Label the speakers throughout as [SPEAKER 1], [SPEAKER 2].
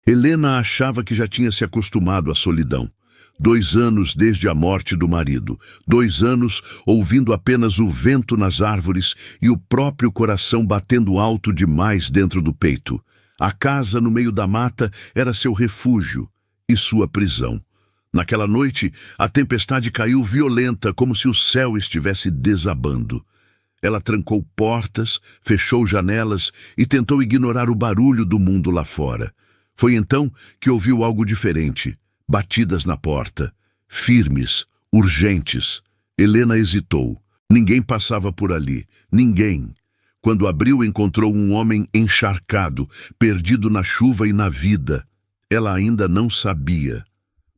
[SPEAKER 1] Helena achava que já tinha se acostumado à solidão. 2 anos desde a morte do marido. 2 anos ouvindo apenas o vento nas árvores e o próprio coração batendo alto demais dentro do peito. A casa no meio da mata era seu refúgio e sua prisão. Naquela noite, a tempestade caiu violenta, como se o céu estivesse desabando. Ela trancou portas, fechou janelas e tentou ignorar o barulho do mundo lá fora. Foi então que ouviu algo diferente. Batidas na porta, firmes, urgentes. Helena hesitou. Ninguém passava por ali, ninguém. Quando abriu, encontrou um homem encharcado, perdido na chuva e na vida. Ela ainda não sabia.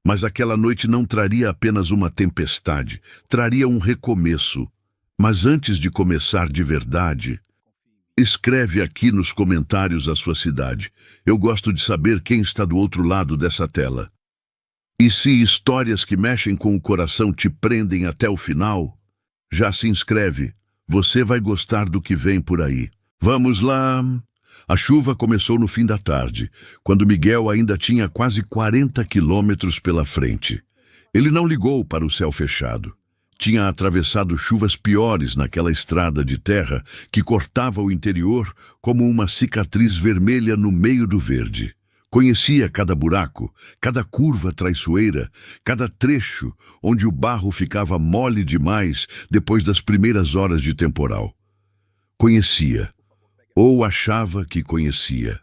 [SPEAKER 1] Mas aquela noite não traria apenas uma tempestade, traria um recomeço. Mas antes de começar de verdade, escreve aqui nos comentários a sua cidade. Eu gosto de saber quem está do outro lado dessa tela. E se histórias que mexem com o coração te prendem até o final, já se inscreve. Você vai gostar do que vem por aí. Vamos lá! A chuva começou no fim da tarde, quando Miguel ainda tinha quase 40 quilômetros pela frente. Ele não ligou para o céu fechado. Tinha atravessado chuvas piores naquela estrada de terra que cortava o interior como uma cicatriz vermelha no meio do verde. Conhecia cada buraco, cada curva traiçoeira, cada trecho onde o barro ficava mole demais depois das primeiras horas de temporal. Conhecia, ou achava que conhecia.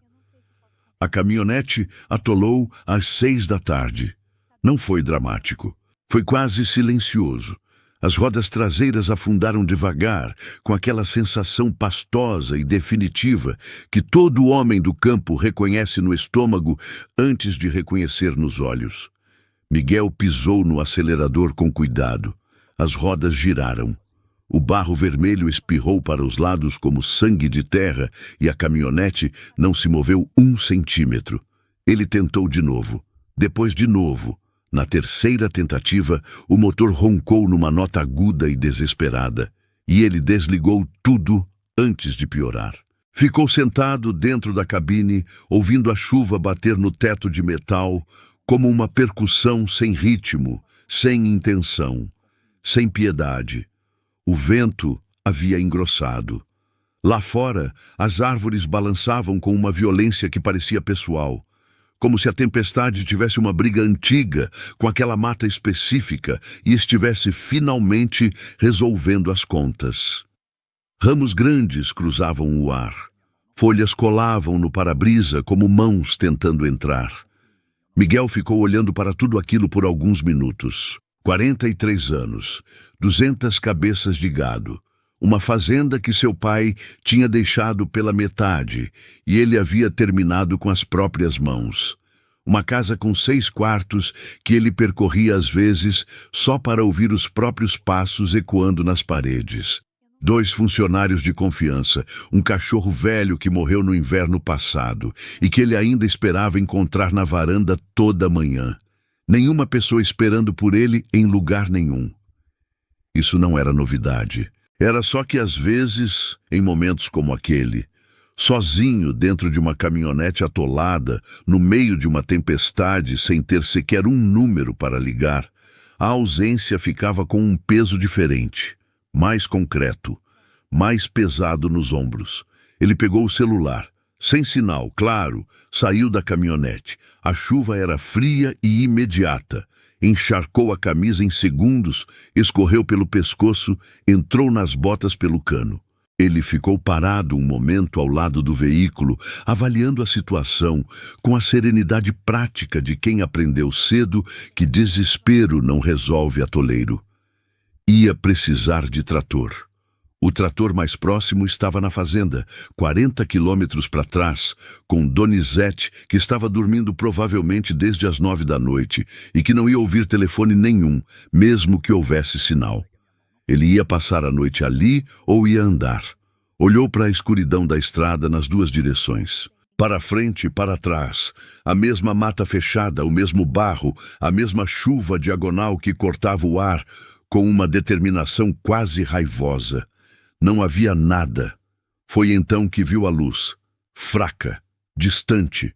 [SPEAKER 1] A caminhonete atolou às 6 da tarde. Não foi dramático, foi quase silencioso. As rodas traseiras afundaram devagar, com aquela sensação pastosa e definitiva que todo homem do campo reconhece no estômago antes de reconhecer nos olhos. Miguel pisou no acelerador com cuidado. As rodas giraram. O barro vermelho espirrou para os lados como sangue de terra e a caminhonete não se moveu 1 centímetro. Ele tentou de novo, depois de novo. Na terceira tentativa, o motor roncou numa nota aguda e desesperada, e ele desligou tudo antes de piorar. Ficou sentado dentro da cabine, ouvindo a chuva bater no teto de metal, como uma percussão sem ritmo, sem intenção, sem piedade. O vento havia engrossado. Lá fora, as árvores balançavam com uma violência que parecia pessoal. Como se a tempestade tivesse uma briga antiga com aquela mata específica e estivesse finalmente resolvendo as contas. Ramos grandes cruzavam o ar. Folhas colavam no para-brisa como mãos tentando entrar. Miguel ficou olhando para tudo aquilo por alguns minutos. 43 anos, 200 cabeças de gado. Uma fazenda que seu pai tinha deixado pela metade e ele havia terminado com as próprias mãos. Uma casa com 6 quartos que ele percorria às vezes só para ouvir os próprios passos ecoando nas paredes. 2 funcionários de confiança, um cachorro velho que morreu no inverno passado e que ele ainda esperava encontrar na varanda toda manhã. Nenhuma pessoa esperando por ele em lugar nenhum. Isso não era novidade. Era só que às vezes, em momentos como aquele, sozinho dentro de uma caminhonete atolada, no meio de uma tempestade sem ter sequer um número para ligar, a ausência ficava com um peso diferente, mais concreto, mais pesado nos ombros. Ele pegou o celular. Sem sinal, claro, saiu da caminhonete. A chuva era fria e imediata. Encharcou a camisa em segundos, escorreu pelo pescoço, entrou nas botas pelo cano. Ele ficou parado um momento ao lado do veículo, avaliando a situação com a serenidade prática de quem aprendeu cedo que desespero não resolve atoleiro. Ia precisar de trator. O trator mais próximo estava na fazenda, 40 quilômetros para trás, com Donizete, que estava dormindo provavelmente desde as 9 da noite e que não ia ouvir telefone nenhum, mesmo que houvesse sinal. Ele ia passar a noite ali ou ia andar. Olhou para a escuridão da estrada nas 2 direções. Para frente e para trás, a mesma mata fechada, o mesmo barro, a mesma chuva diagonal que cortava o ar com uma determinação quase raivosa. Não havia nada. Foi então que viu a luz, fraca, distante,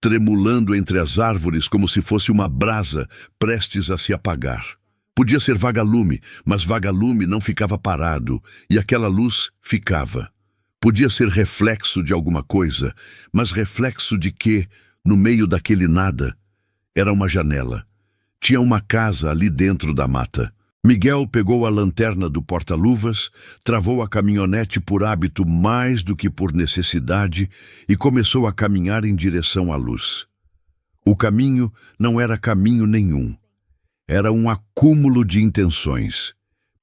[SPEAKER 1] tremulando entre as árvores como se fosse uma brasa prestes a se apagar. Podia ser vagalume, mas vagalume não ficava parado, e aquela luz ficava. Podia ser reflexo de alguma coisa, mas reflexo de quê, no meio daquele nada? Era uma janela. Tinha uma casa ali dentro da mata. Miguel pegou a lanterna do porta-luvas, travou a caminhonete por hábito mais do que por necessidade e começou a caminhar em direção à luz. O caminho não era caminho nenhum. Era um acúmulo de intenções.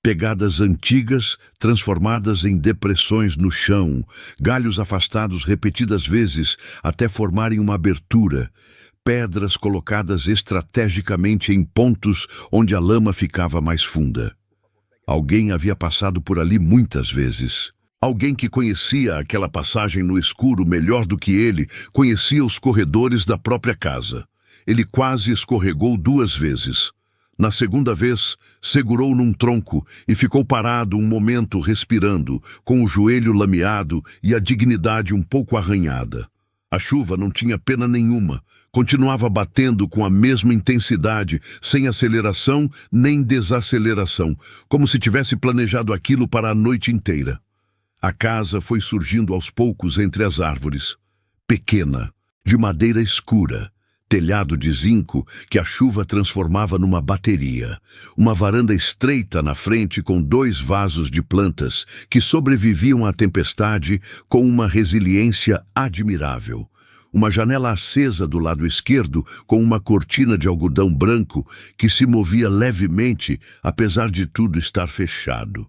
[SPEAKER 1] Pegadas antigas transformadas em depressões no chão, galhos afastados repetidas vezes até formarem uma abertura, pedras colocadas estrategicamente em pontos onde a lama ficava mais funda. Alguém havia passado por ali muitas vezes. Alguém que conhecia aquela passagem no escuro melhor do que ele, conhecia os corredores da própria casa. Ele quase escorregou 2 vezes. Na segunda vez, segurou num tronco e ficou parado um momento respirando, com o joelho lameado e a dignidade um pouco arranhada. A chuva não tinha pena nenhuma, continuava batendo com a mesma intensidade, sem aceleração nem desaceleração, como se tivesse planejado aquilo para a noite inteira. A casa foi surgindo aos poucos entre as árvores. Pequena, de madeira escura, telhado de zinco que a chuva transformava numa bateria, uma varanda estreita na frente com 2 vasos de plantas que sobreviviam à tempestade com uma resiliência admirável. Uma janela acesa do lado esquerdo com uma cortina de algodão branco que se movia levemente, apesar de tudo estar fechado.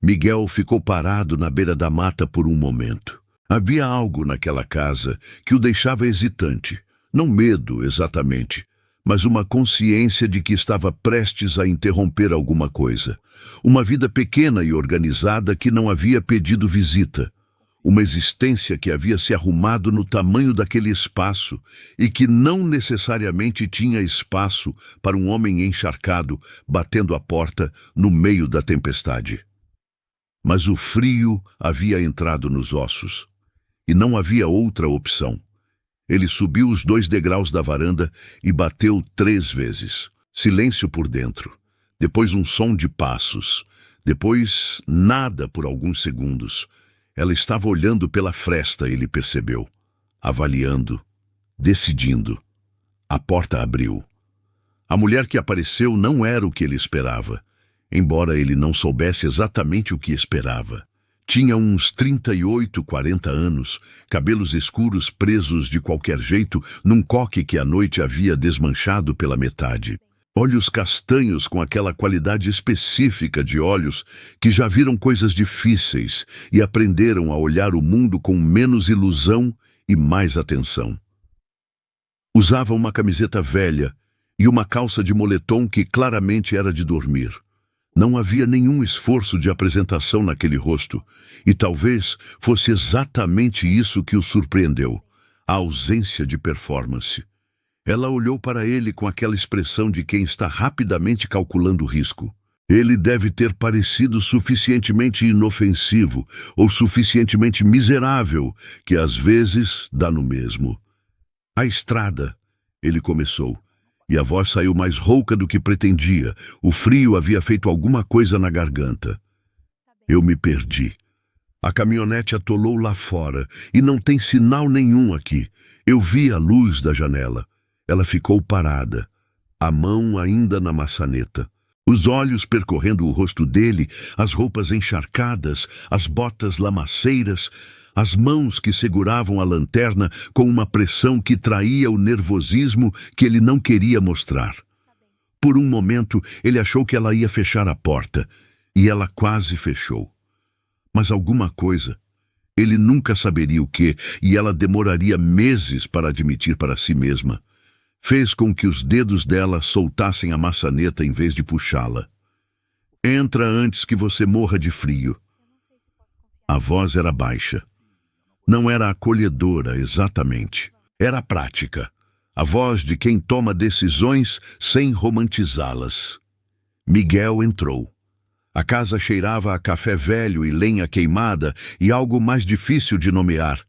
[SPEAKER 1] Miguel ficou parado na beira da mata por um momento. Havia algo naquela casa que o deixava hesitante. Não medo, exatamente, mas uma consciência de que estava prestes a interromper alguma coisa. Uma vida pequena e organizada que não havia pedido visita. Uma existência que havia se arrumado no tamanho daquele espaço e que não necessariamente tinha espaço para um homem encharcado batendo a porta no meio da tempestade. Mas o frio havia entrado nos ossos e não havia outra opção. Ele subiu os 2 degraus da varanda e bateu 3 vezes. Silêncio por dentro. Depois um som de passos. Depois nada por alguns segundos. Ela estava olhando pela fresta, ele percebeu. Avaliando. Decidindo. A porta abriu. A mulher que apareceu não era o que ele esperava, embora ele não soubesse exatamente o que esperava. Tinha uns 38, 40 anos, cabelos escuros presos de qualquer jeito num coque que a noite havia desmanchado pela metade. Olhos castanhos com aquela qualidade específica de olhos que já viram coisas difíceis e aprenderam a olhar o mundo com menos ilusão e mais atenção. Usava uma camiseta velha e uma calça de moletom que claramente era de dormir. Não havia nenhum esforço de apresentação naquele rosto, e talvez fosse exatamente isso que o surpreendeu, a ausência de performance. Ela olhou para ele com aquela expressão de quem está rapidamente calculando o risco. Ele deve ter parecido suficientemente inofensivo ou suficientemente miserável, que às vezes dá no mesmo. A estrada, ele começou. E a voz saiu mais rouca do que pretendia. O frio havia feito alguma coisa na garganta. Eu me perdi. A caminhonete atolou lá fora e não tem sinal nenhum aqui. Eu vi a luz da janela. Ela ficou parada, a mão ainda na maçaneta. Os olhos percorrendo o rosto dele, as roupas encharcadas, as botas lamaceiras, as mãos que seguravam a lanterna com uma pressão que traía o nervosismo que ele não queria mostrar. Por um momento, ele achou que ela ia fechar a porta, e ela quase fechou. Mas alguma coisa, ele nunca saberia o que, e ela demoraria meses para admitir para si mesma, fez com que os dedos dela soltassem a maçaneta em vez de puxá-la. Entra antes que você morra de frio. A voz era baixa. Não era acolhedora, exatamente. Era prática. A voz de quem toma decisões sem romantizá-las. Miguel entrou. A casa cheirava a café velho e lenha queimada e algo mais difícil de nomear.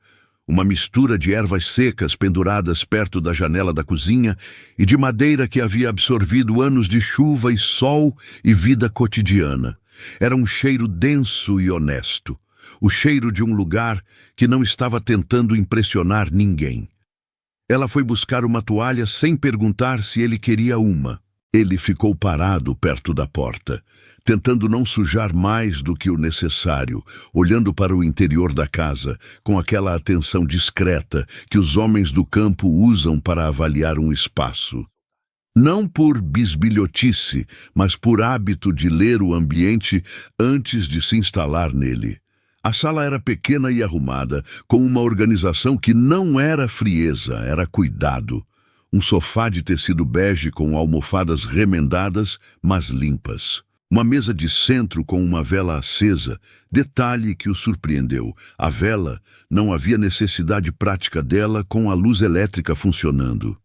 [SPEAKER 1] uma mistura de ervas secas penduradas perto da janela da cozinha e de madeira que havia absorvido anos de chuva e sol e vida cotidiana. Era um cheiro denso e honesto, o cheiro de um lugar que não estava tentando impressionar ninguém. Ela foi buscar uma toalha sem perguntar se ele queria uma. Ele ficou parado perto da porta, tentando não sujar mais do que o necessário, olhando para o interior da casa, com aquela atenção discreta que os homens do campo usam para avaliar um espaço. Não por bisbilhotice, mas por hábito de ler o ambiente antes de se instalar nele. A sala era pequena e arrumada, com uma organização que não era frieza, era cuidado. Um sofá de tecido bege com almofadas remendadas, mas limpas. Uma mesa de centro com uma vela acesa, detalhe que o surpreendeu. A vela, não havia necessidade prática dela com a luz elétrica funcionando.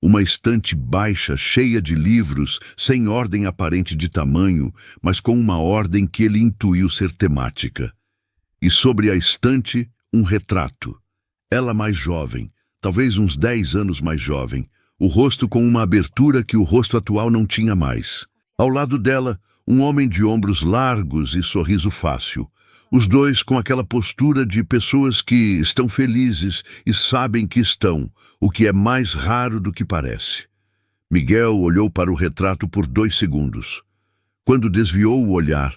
[SPEAKER 1] Uma estante baixa, cheia de livros, sem ordem aparente de tamanho, mas com uma ordem que ele intuiu ser temática. E sobre a estante, um retrato. Ela mais jovem, talvez uns 10 anos mais jovem, o rosto com uma abertura que o rosto atual não tinha mais. Ao lado dela, um homem de ombros largos e sorriso fácil. Os dois com aquela postura de pessoas que estão felizes e sabem que estão, o que é mais raro do que parece. Miguel olhou para o retrato por 2 segundos. Quando desviou o olhar,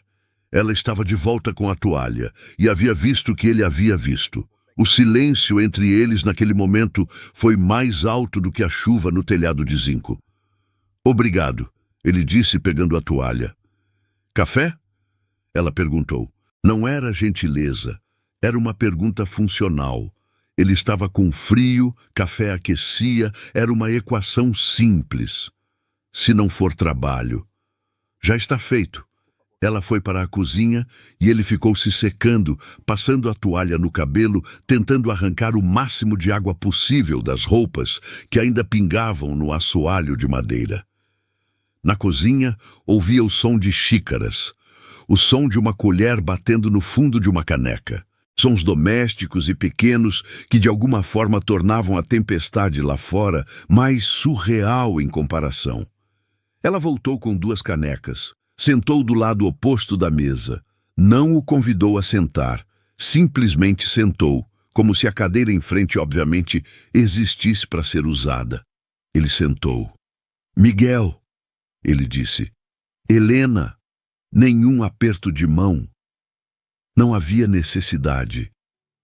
[SPEAKER 1] ela estava de volta com a toalha e havia visto o que ele havia visto. O silêncio entre eles naquele momento foi mais alto do que a chuva no telhado de zinco. Obrigado, ele disse pegando a toalha. Café? Ela perguntou. Não era gentileza, era uma pergunta funcional. Ele estava com frio, café aquecia, era uma equação simples. Se não for trabalho. Já está feito. Ela foi para a cozinha e ele ficou se secando, passando a toalha no cabelo, tentando arrancar o máximo de água possível das roupas que ainda pingavam no assoalho de madeira. Na cozinha, ouvia o som de xícaras, o som de uma colher batendo no fundo de uma caneca. Sons domésticos e pequenos que de alguma forma tornavam a tempestade lá fora mais surreal em comparação. Ela voltou com 2 canecas. Sentou do lado oposto da mesa. Não o convidou a sentar. Simplesmente sentou, como se a cadeira em frente, obviamente, existisse para ser usada. Ele sentou. Miguel, ele disse. Helena, nenhum aperto de mão. Não havia necessidade.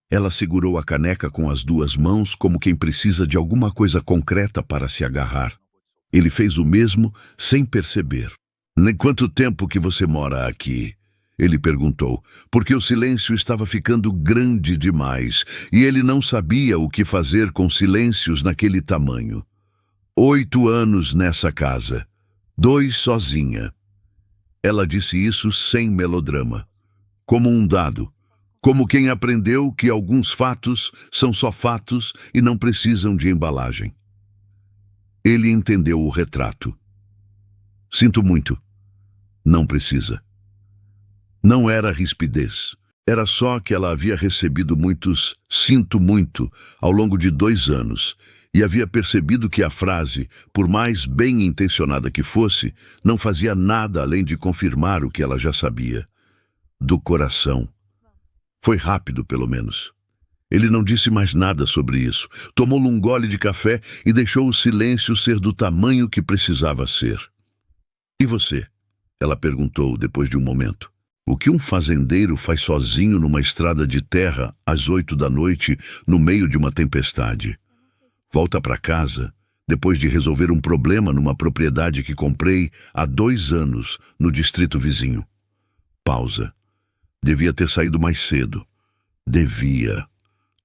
[SPEAKER 1] Ela segurou a caneca com as 2 mãos como quem precisa de alguma coisa concreta para se agarrar. Ele fez o mesmo sem perceber. Quanto tempo que você mora aqui? Ele perguntou, porque o silêncio estava ficando grande demais e ele não sabia o que fazer com silêncios naquele tamanho. 8 anos nessa casa. 2 sozinha. Ela disse isso sem melodrama. Como um dado. Como quem aprendeu que alguns fatos são só fatos e não precisam de embalagem. Ele entendeu o retrato. Sinto muito. Não precisa. Não era rispidez. Era só que ela havia recebido muitos "sinto muito" ao longo de 2 anos e havia percebido que a frase, por mais bem intencionada que fosse, não fazia nada além de confirmar o que ela já sabia. Do coração. Foi rápido, pelo menos. Ele não disse mais nada sobre isso. Tomou um gole de café e deixou o silêncio ser do tamanho que precisava ser. E você? Ela perguntou depois de um momento. O que um fazendeiro faz sozinho numa estrada de terra às 8 da noite, no meio de uma tempestade? Volta para casa, depois de resolver um problema numa propriedade que comprei há 2 anos, no distrito vizinho. Pausa. Devia ter saído mais cedo. Devia.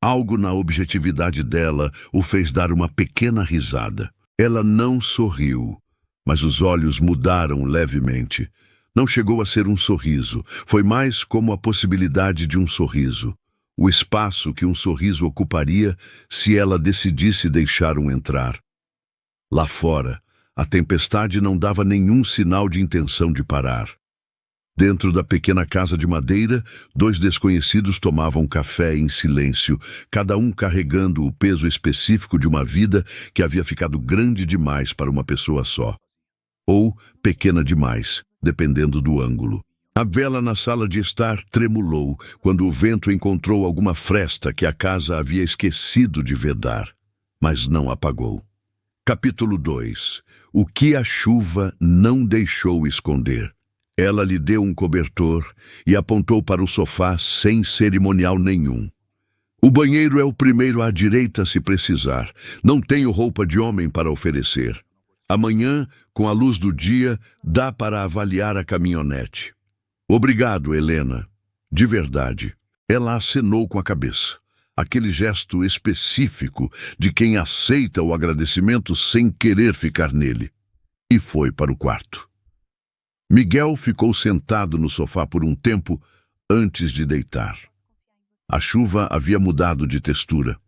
[SPEAKER 1] Algo na objetividade dela o fez dar uma pequena risada. Ela não sorriu, mas os olhos mudaram levemente. Não chegou a ser um sorriso, foi mais como a possibilidade de um sorriso. O espaço que um sorriso ocuparia se ela decidisse deixar-o entrar. Lá fora, a tempestade não dava nenhum sinal de intenção de parar. Dentro da pequena casa de madeira, dois desconhecidos tomavam café em silêncio, cada um carregando o peso específico de uma vida que havia ficado grande demais para uma pessoa só. Ou pequena demais, dependendo do ângulo. A vela na sala de estar tremulou quando o vento encontrou alguma fresta que a casa havia esquecido de vedar, mas não apagou. Capítulo 2. O que a chuva não deixou esconder. Ela lhe deu um cobertor e apontou para o sofá sem cerimonial nenhum. O banheiro é o primeiro à direita se precisar. Não tenho roupa de homem para oferecer. Amanhã, com a luz do dia, dá para avaliar a caminhonete. Obrigado, Helena. De verdade. Ela acenou com a cabeça. Aquele gesto específico de quem aceita o agradecimento sem querer ficar nele. E foi para o quarto. Miguel ficou sentado no sofá por um tempo antes de deitar. A chuva havia mudado de textura.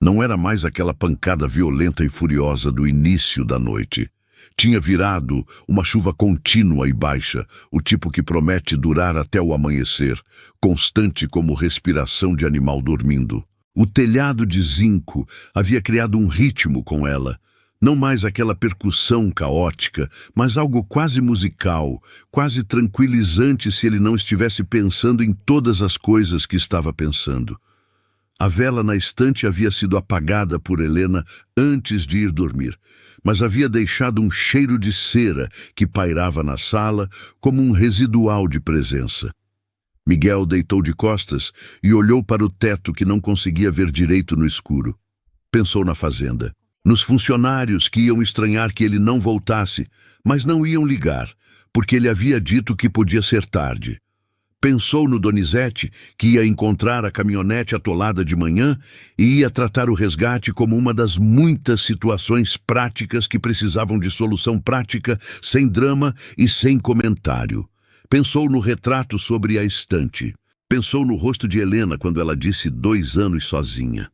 [SPEAKER 1] Não era mais aquela pancada violenta e furiosa do início da noite. Tinha virado uma chuva contínua e baixa, o tipo que promete durar até o amanhecer, constante como respiração de animal dormindo. O telhado de zinco havia criado um ritmo com ela. Não mais aquela percussão caótica, mas algo quase musical, quase tranquilizante se ele não estivesse pensando em todas as coisas que estava pensando. A vela na estante havia sido apagada por Helena antes de ir dormir, mas havia deixado um cheiro de cera que pairava na sala como um residual de presença. Miguel deitou de costas e olhou para o teto que não conseguia ver direito no escuro. Pensou na fazenda. Nos funcionários que iam estranhar que ele não voltasse, mas não iam ligar, porque ele havia dito que podia ser tarde. Pensou no Donizete, que ia encontrar a caminhonete atolada de manhã e ia tratar o resgate como uma das muitas situações práticas que precisavam de solução prática, sem drama e sem comentário. Pensou no retrato sobre a estante. Pensou no rosto de Helena quando ela disse 2 anos sozinha.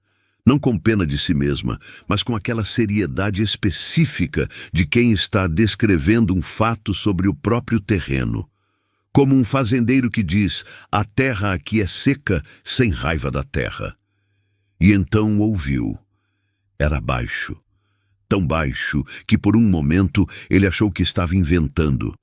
[SPEAKER 1] Não com pena de si mesma, mas com aquela seriedade específica de quem está descrevendo um fato sobre o próprio terreno. Como um fazendeiro que diz, a terra aqui é seca, sem raiva da terra. E então ouviu. Era baixo. Tão baixo que por um momento ele achou que estava inventando.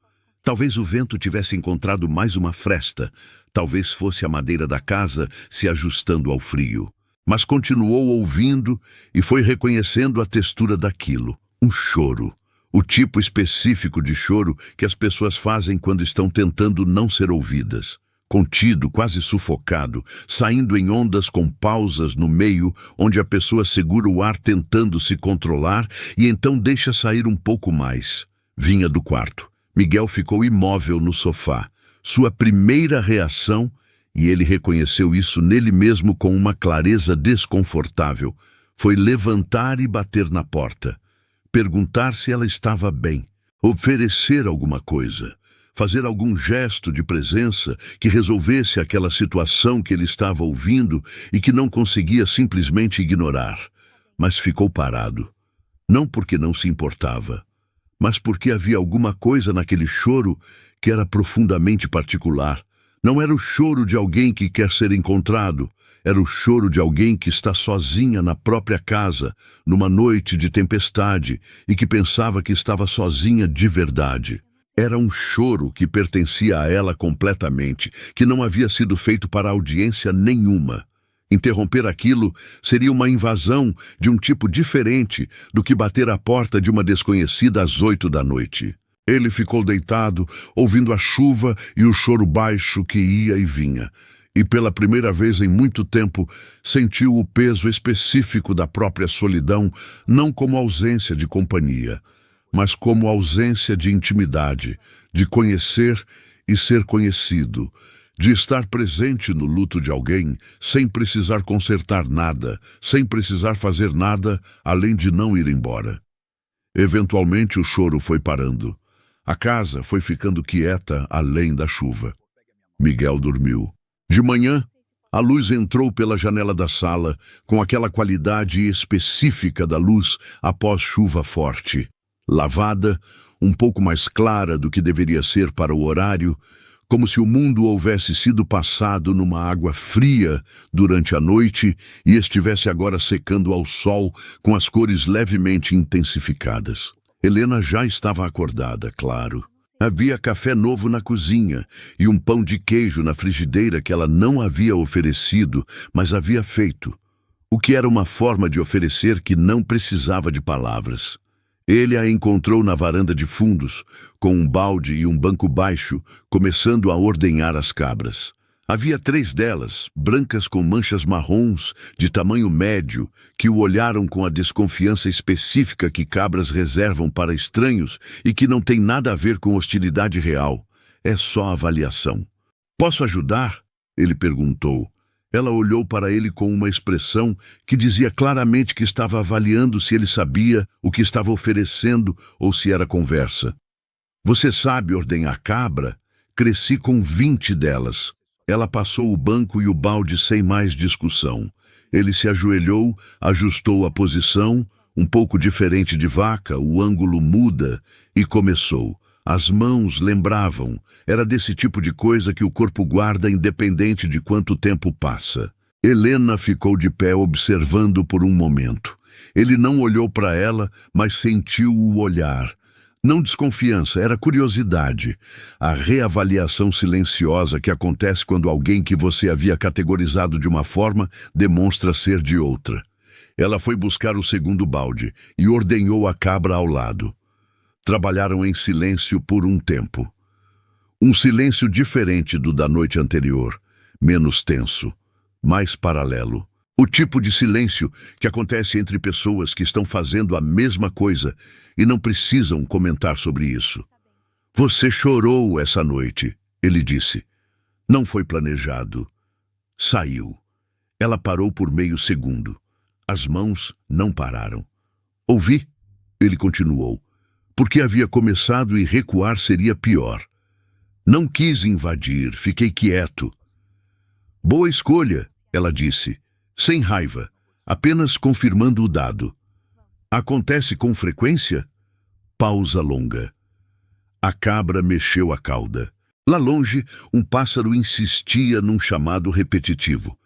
[SPEAKER 1] Talvez o vento tivesse encontrado mais uma fresta. Talvez fosse a madeira da casa se ajustando ao frio. Mas continuou ouvindo e foi reconhecendo a textura daquilo. Um choro. O tipo específico de choro que as pessoas fazem quando estão tentando não ser ouvidas. Contido, quase sufocado, saindo em ondas com pausas no meio, onde a pessoa segura o ar tentando se controlar e então deixa sair um pouco mais. Vinha do quarto. Miguel ficou imóvel no sofá. Sua primeira reação, e ele reconheceu isso nele mesmo com uma clareza desconfortável, foi levantar e bater na porta. Perguntar se ela estava bem. Oferecer alguma coisa. Fazer algum gesto de presença que resolvesse aquela situação que ele estava ouvindo e que não conseguia simplesmente ignorar. Mas ficou parado. Não porque não se importava, mas porque havia alguma coisa naquele choro que era profundamente particular. Não era o choro de alguém que quer ser encontrado, era o choro de alguém que está sozinha na própria casa, numa noite de tempestade, e que pensava que estava sozinha de verdade. Era um choro que pertencia a ela completamente, que não havia sido feito para audiência nenhuma. Interromper aquilo seria uma invasão de um tipo diferente do que bater à porta de uma desconhecida às 8 da noite. Ele ficou deitado, ouvindo a chuva e o choro baixo que ia e vinha. E pela primeira vez em muito tempo, sentiu o peso específico da própria solidão, não como ausência de companhia, mas como ausência de intimidade, de conhecer e ser conhecido, de estar presente no luto de alguém, sem precisar consertar nada, sem precisar fazer nada, além de não ir embora. Eventualmente o choro foi parando. A casa foi ficando quieta além da chuva. Miguel dormiu. De manhã, a luz entrou pela janela da sala, com aquela qualidade específica da luz após chuva forte. Lavada, um pouco mais clara do que deveria ser para o horário, como se o mundo houvesse sido passado numa água fria durante a noite e estivesse agora secando ao sol com as cores levemente intensificadas. Helena já estava acordada, claro. Havia café novo na cozinha e um pão de queijo na frigideira que ela não havia oferecido, mas havia feito. O que era uma forma de oferecer que não precisava de palavras. Ele a encontrou na varanda de fundos, com um balde e um banco baixo, começando a ordenhar as cabras. Havia 3 delas, brancas com manchas marrons, de tamanho médio, que o olharam com a desconfiança específica que cabras reservam para estranhos e que não tem nada a ver com hostilidade real. É só avaliação. "Posso ajudar?" ele perguntou. Ela olhou para ele com uma expressão que dizia claramente que estava avaliando se ele sabia o que estava oferecendo ou se era conversa. "Você sabe ordenhar cabra? Cresci com 20 delas." Ela passou o banco e o balde sem mais discussão. Ele se ajoelhou, ajustou a posição, um pouco diferente de vaca, o ângulo muda, e começou. As mãos lembravam. Era desse tipo de coisa que o corpo guarda independente de quanto tempo passa. Helena ficou de pé observando por um momento. Ele não olhou para ela, mas sentiu o olhar. Não desconfiança, era curiosidade. A reavaliação silenciosa que acontece quando alguém que você havia categorizado de uma forma demonstra ser de outra. Ela foi buscar o segundo balde e ordenhou a cabra ao lado. Trabalharam em silêncio por um tempo. Um silêncio diferente do da noite anterior, menos tenso, mais paralelo. O tipo de silêncio que acontece entre pessoas que estão fazendo a mesma coisa e não precisam comentar sobre isso. "Você chorou essa noite", ele disse. "Não foi planejado. Saiu." Ela parou por meio segundo. As mãos não pararam. "Ouvi", ele continuou. "Porque havia começado e recuar seria pior. Não quis invadir, fiquei quieto." "Boa escolha", ela disse, sem raiva, apenas confirmando o dado. "Acontece com frequência?" Pausa longa. A cabra mexeu a cauda. Lá longe, um pássaro insistia num chamado repetitivo.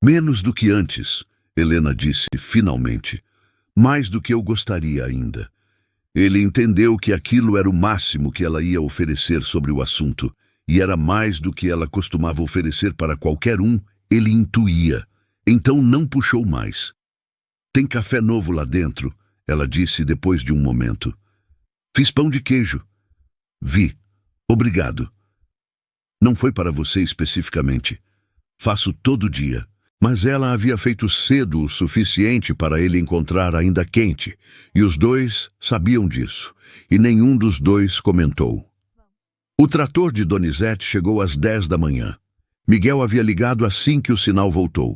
[SPEAKER 1] "Menos do que antes", Helena disse, finalmente. "Mais do que eu gostaria ainda." Ele entendeu que aquilo era o máximo que ela ia oferecer sobre o assunto, e era mais do que ela costumava oferecer para qualquer um, ele intuía. Então não puxou mais. "Tem café novo lá dentro", ela disse depois de um momento. "Fiz pão de queijo." "Vi. Obrigado." "Não foi para você especificamente. Faço todo dia." Mas ela havia feito cedo o suficiente para ele encontrar ainda quente, e os dois sabiam disso, e nenhum dos dois comentou. O trator de Donizete chegou às 10 da manhã. Miguel havia ligado assim que o sinal voltou.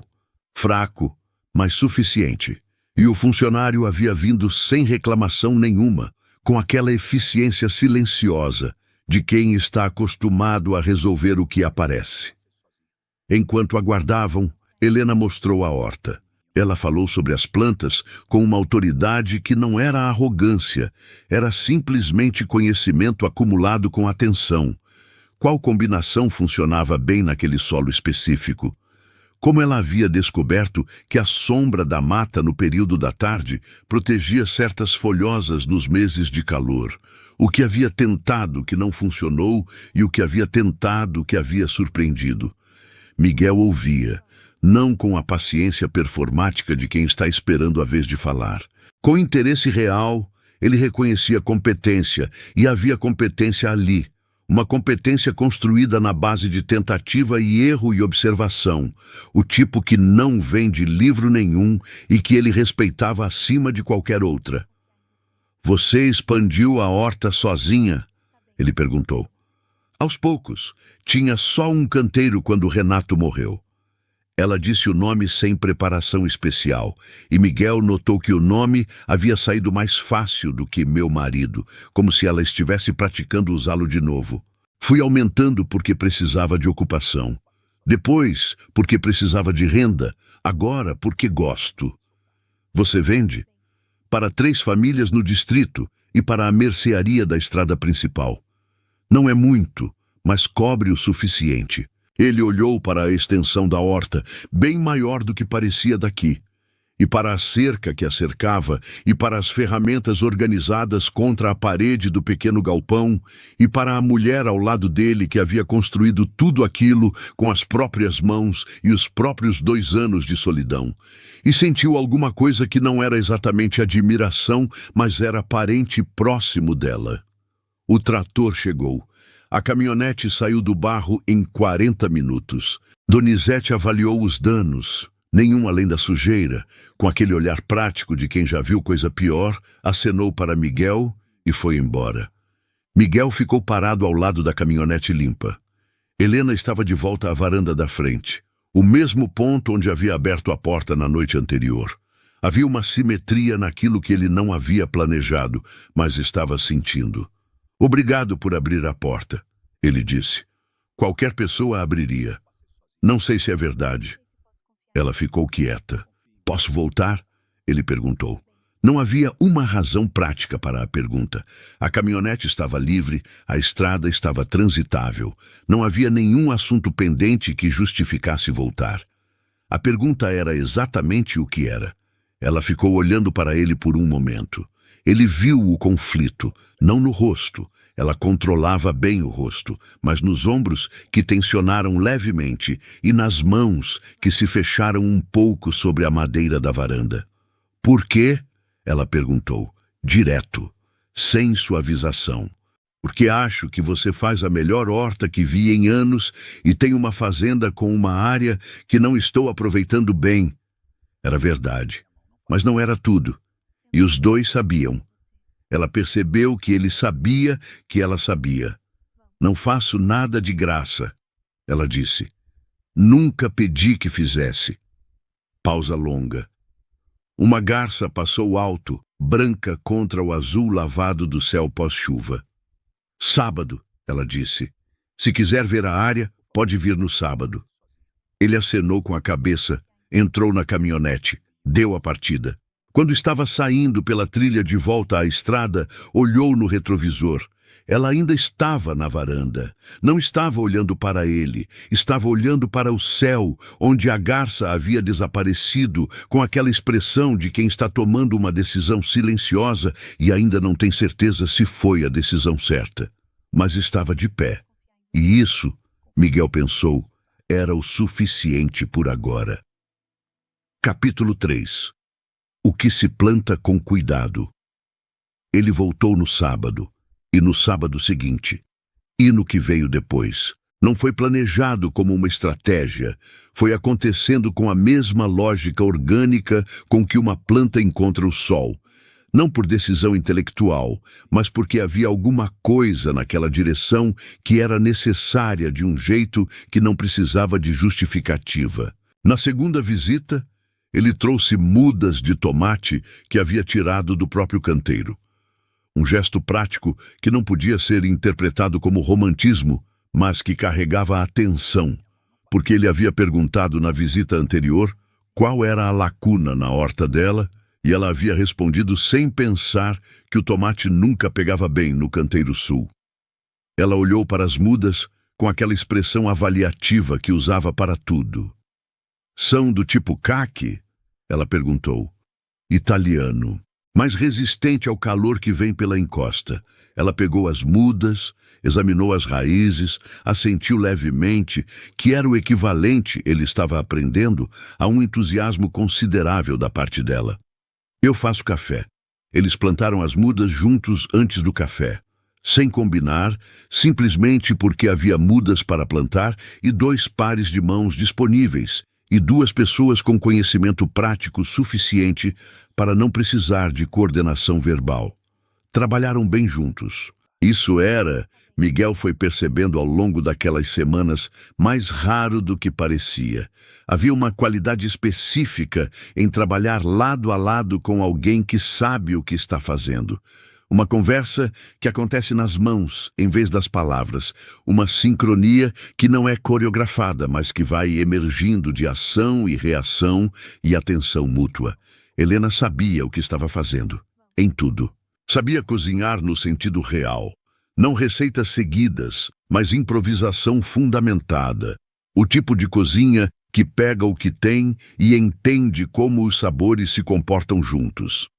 [SPEAKER 1] Fraco, mas suficiente. E o funcionário havia vindo sem reclamação nenhuma, com aquela eficiência silenciosa de quem está acostumado a resolver o que aparece. Enquanto aguardavam, Helena mostrou a horta. Ela falou sobre as plantas com uma autoridade que não era arrogância, era simplesmente conhecimento acumulado com atenção. Qual combinação funcionava bem naquele solo específico? Como ela havia descoberto que a sombra da mata no período da tarde protegia certas folhosas nos meses de calor. O que havia tentado que não funcionou e o que havia tentado que havia surpreendido. Miguel ouvia. Não com a paciência performática de quem está esperando a vez de falar. Com interesse real, ele reconhecia competência, e havia competência ali. Uma competência construída na base de tentativa e erro e observação, o tipo que não vem de livro nenhum e que ele respeitava acima de qualquer outra. "Você expandiu a horta sozinha?" ele perguntou. "Aos poucos. Tinha só um canteiro quando Renato morreu." Ela disse o nome sem preparação especial, e Miguel notou que o nome havia saído mais fácil do que "meu marido", como se ela estivesse praticando usá-lo de novo. "Fui aumentando porque precisava de ocupação. Depois, porque precisava de renda. Agora, porque gosto." "Você vende?" "Para 3 famílias no distrito e para a mercearia da estrada principal." "Não é muito, mas cobre o suficiente. Ele olhou para a extensão da horta, bem maior do que parecia daqui, e para a cerca que a cercava, e para as ferramentas organizadas contra a parede do pequeno galpão, e para a mulher ao lado dele que havia construído tudo aquilo com as próprias mãos e os próprios 2 anos de solidão. E sentiu alguma coisa que não era exatamente admiração, mas era parente próximo dela. O trator chegou. A caminhonete saiu do barro em 40 minutos. Donizete avaliou os danos. Nenhum além da sujeira. Com aquele olhar prático de quem já viu coisa pior, acenou para Miguel e foi embora. Miguel ficou parado ao lado da caminhonete limpa. Helena estava de volta à varanda da frente, o mesmo ponto onde havia aberto a porta na noite anterior. Havia uma simetria naquilo que ele não havia planejado, mas estava sentindo. Obrigado por abrir a porta, ele disse. Qualquer pessoa abriria. Não sei se é verdade. Ela ficou quieta. Posso voltar? Ele perguntou. Não havia uma razão prática para a pergunta. A caminhonete estava livre, a estrada estava transitável. Não havia nenhum assunto pendente que justificasse voltar. A pergunta era exatamente o que era. Ela ficou olhando para ele por um momento. Ele viu o conflito, não no rosto. Ela controlava bem o rosto, mas nos ombros que tensionaram levemente e nas mãos que se fecharam um pouco sobre a madeira da varanda. Por quê? Ela perguntou, direto, sem suavização. Porque acho que você faz a melhor horta que vi em anos e tem uma fazenda com uma área que não estou aproveitando bem. Era verdade, mas não era tudo. E os dois sabiam. Ela percebeu que ele sabia que ela sabia. Não faço nada de graça, ela disse. Nunca pedi que fizesse. Pausa longa. Uma garça passou alto, branca contra o azul lavado do céu pós-chuva. Sábado, ela disse. Se quiser ver a área, pode vir no sábado. Ele acenou com a cabeça, entrou na caminhonete, deu a partida. Quando estava saindo pela trilha de volta à estrada, olhou no retrovisor. Ela ainda estava na varanda. Não estava olhando para ele, estava olhando para o céu, onde a garça havia desaparecido, com aquela expressão de quem está tomando uma decisão silenciosa e ainda não tem certeza se foi a decisão certa. Mas estava de pé. E isso, Miguel pensou, era o suficiente por agora. Capítulo 3. O que se planta com cuidado. Ele voltou no sábado, e no sábado seguinte, e no que veio depois. Não foi planejado como uma estratégia, foi acontecendo com a mesma lógica orgânica com que uma planta encontra o sol. Não por decisão intelectual, mas porque havia alguma coisa naquela direção que era necessária de um jeito que não precisava de justificativa. Na segunda visita, ele trouxe mudas de tomate que havia tirado do próprio canteiro. Um gesto prático que não podia ser interpretado como romantismo, mas que carregava atenção, porque ele havia perguntado na visita anterior qual era a lacuna na horta dela, e ela havia respondido sem pensar que o tomate nunca pegava bem no canteiro sul. Ela olhou para as mudas com aquela expressão avaliativa que usava para tudo. São do tipo caqui? Ela perguntou. Italiano, mas resistente ao calor que vem pela encosta. Ela pegou as mudas, examinou as raízes, assentiu levemente, que era o equivalente, ele estava aprendendo, a um entusiasmo considerável da parte dela. Eu faço café. Eles plantaram as mudas juntos antes do café. Sem combinar, simplesmente porque havia mudas para plantar e 2 pares de mãos disponíveis, e 2 pessoas com conhecimento prático suficiente para não precisar de coordenação verbal. Trabalharam bem juntos. Isso era, Miguel foi percebendo ao longo daquelas semanas, mais raro do que parecia. Havia uma qualidade específica em trabalhar lado a lado com alguém que sabe o que está fazendo. Uma conversa que acontece nas mãos, em vez das palavras. Uma sincronia que não é coreografada, mas que vai emergindo de ação e reação e atenção mútua. Helena sabia o que estava fazendo. Em tudo. Sabia cozinhar no sentido real. Não receitas seguidas, mas improvisação fundamentada. O tipo de cozinha que pega o que tem e entende como os sabores se comportam juntos.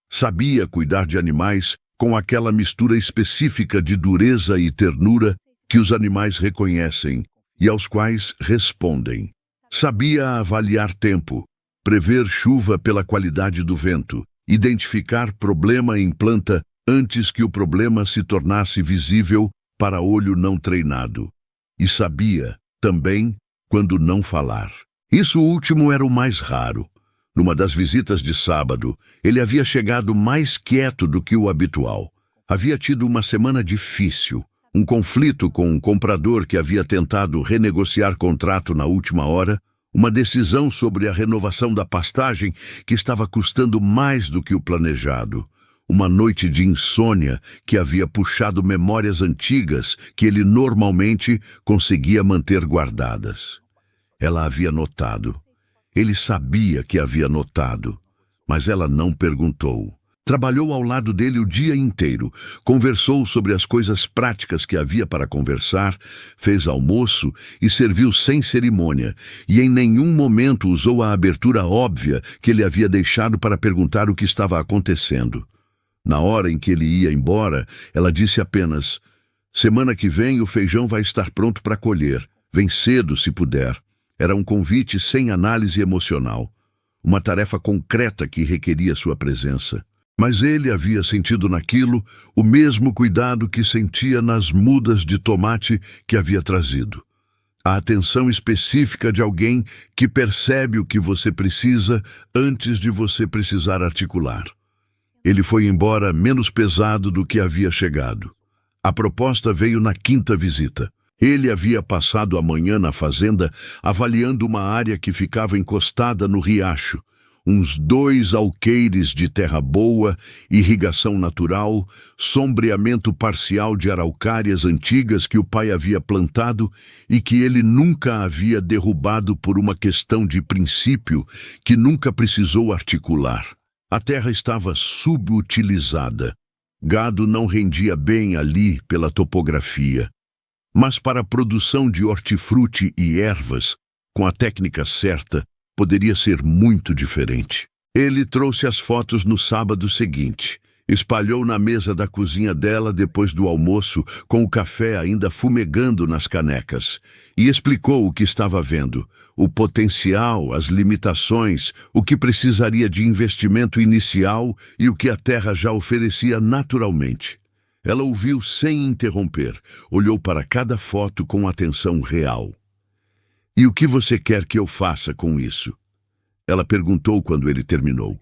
[SPEAKER 1] Sabia cuidar de animais com aquela mistura específica de dureza e ternura que os animais reconhecem e aos quais respondem. Sabia avaliar tempo, prever chuva pela qualidade do vento, identificar problema em planta antes que o problema se tornasse visível para olho não treinado. E sabia, também, quando não falar. Isso último era o mais raro. Numa das visitas de sábado, ele havia chegado mais quieto do que o habitual. Havia tido uma semana difícil, um conflito com um comprador que havia tentado renegociar contrato na última hora, uma decisão sobre a renovação da pastagem que estava custando mais do que o planejado, uma noite de insônia que havia puxado memórias antigas que ele normalmente conseguia manter guardadas. Ela havia notado. Ele sabia que havia notado, mas ela não perguntou. Trabalhou ao lado dele o dia inteiro, conversou sobre as coisas práticas que havia para conversar, fez almoço e serviu sem cerimônia, e em nenhum momento usou a abertura óbvia que ele havia deixado para perguntar o que estava acontecendo. Na hora em que ele ia embora, ela disse apenas: "Semana que vem o feijão vai estar pronto para colher. Vem cedo, se puder." Era um convite sem análise emocional, uma tarefa concreta que requeria sua presença. Mas ele havia sentido naquilo o mesmo cuidado que sentia nas mudas de tomate que havia trazido. A atenção específica de alguém que percebe o que você precisa antes de você precisar articular. Ele foi embora menos pesado do que havia chegado. A proposta veio na quinta visita. Ele havia passado a manhã na fazenda avaliando uma área que ficava encostada no riacho. Uns 2 alqueires de terra boa, irrigação natural, sombreamento parcial de araucárias antigas que o pai havia plantado e que ele nunca havia derrubado por uma questão de princípio que nunca precisou articular. A terra estava subutilizada. Gado não rendia bem ali pela topografia. Mas para a produção de hortifruti e ervas, com a técnica certa, poderia ser muito diferente. Ele trouxe as fotos no sábado seguinte, espalhou na mesa da cozinha dela depois do almoço, com o café ainda fumegando nas canecas, e explicou o que estava vendo, o potencial, as limitações, o que precisaria de investimento inicial e o que a terra já oferecia naturalmente. Ela ouviu sem interromper, olhou para cada foto com atenção real. "E o que você quer que eu faça com isso?" Ela perguntou quando ele terminou.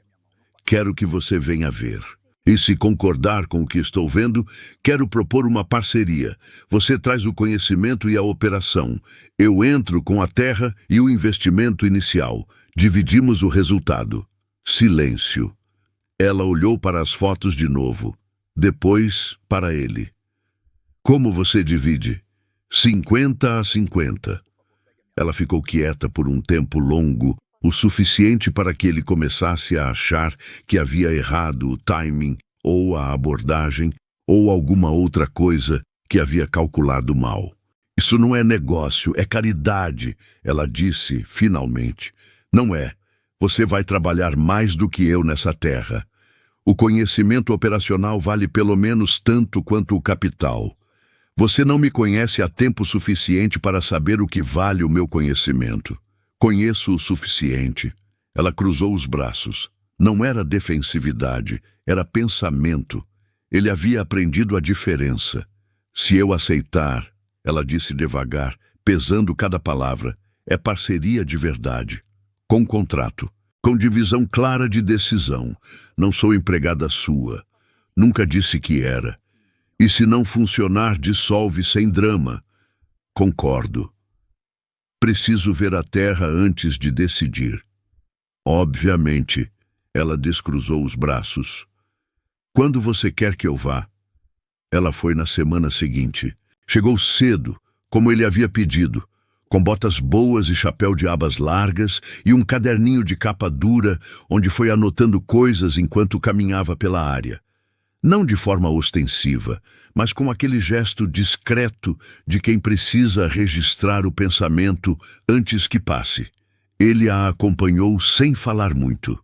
[SPEAKER 1] "Quero que você venha ver. E se concordar com o que estou vendo, quero propor uma parceria. Você traz o conhecimento e a operação. Eu entro com a terra e o investimento inicial. Dividimos o resultado." Silêncio. Ela olhou para as fotos de novo. Depois, para ele. "Como você divide?" 50-50. Ela ficou quieta por um tempo longo, o suficiente para que ele começasse a achar que havia errado o timing, ou a abordagem, ou alguma outra coisa que havia calculado mal. "Isso não é negócio, é caridade," ela disse, finalmente. "Não é. Você vai trabalhar mais do que eu nessa terra. O conhecimento operacional vale pelo menos tanto quanto o capital. Você não me conhece há tempo suficiente para saber o que vale o meu conhecimento. Conheço o suficiente." Ela cruzou os braços. Não era defensividade, era pensamento. Ele havia aprendido a diferença. "Se eu aceitar," ela disse devagar, pesando cada palavra, "é parceria de verdade. Com contrato. Com divisão clara de decisão. Não sou empregada sua. Nunca disse que era. E se não funcionar, dissolve sem drama." "Concordo. Preciso ver a terra antes de decidir." "Obviamente." Ela descruzou os braços. "Quando você quer que eu vá?" Ela foi na semana seguinte. Chegou cedo, como ele havia pedido, com botas boas e chapéu de abas largas e um caderninho de capa dura onde foi anotando coisas enquanto caminhava pela área. Não de forma ostensiva, mas com aquele gesto discreto de quem precisa registrar o pensamento antes que passe. Ele a acompanhou sem falar muito.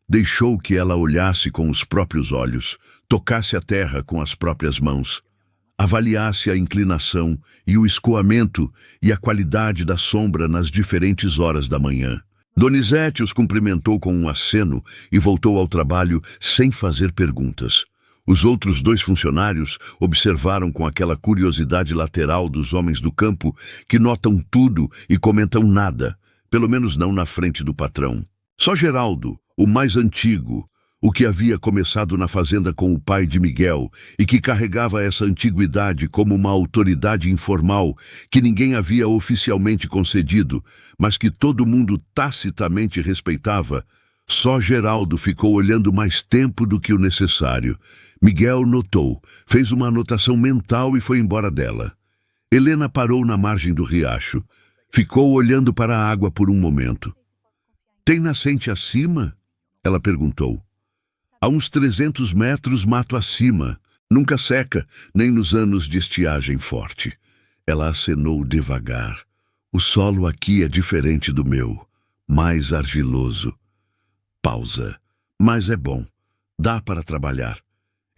[SPEAKER 1] Deixou que ela olhasse com os próprios olhos, tocasse a terra com as próprias mãos, avaliasse a inclinação e o escoamento e a qualidade da sombra nas diferentes horas da manhã. Donizete os cumprimentou com um aceno e voltou ao trabalho sem fazer perguntas. Os outros 2 funcionários observaram com aquela curiosidade lateral dos homens do campo que notam tudo e comentam nada, pelo menos não na frente do patrão. Só Geraldo, o mais antigo, o que havia começado na fazenda com o pai de Miguel e que carregava essa antiguidade como uma autoridade informal que ninguém havia oficialmente concedido, mas que todo mundo tacitamente respeitava, só Geraldo ficou olhando mais tempo do que o necessário. Miguel notou, fez uma anotação mental e foi embora dela. Helena parou na margem do riacho. Ficou olhando para a água por um momento. "Tem nascente acima?" ela perguntou. "A uns 300 metros mato acima. Nunca seca, nem nos anos de estiagem forte." Ela acenou devagar. "O solo aqui é diferente do meu, mais argiloso." Pausa. "Mas é bom. Dá para trabalhar."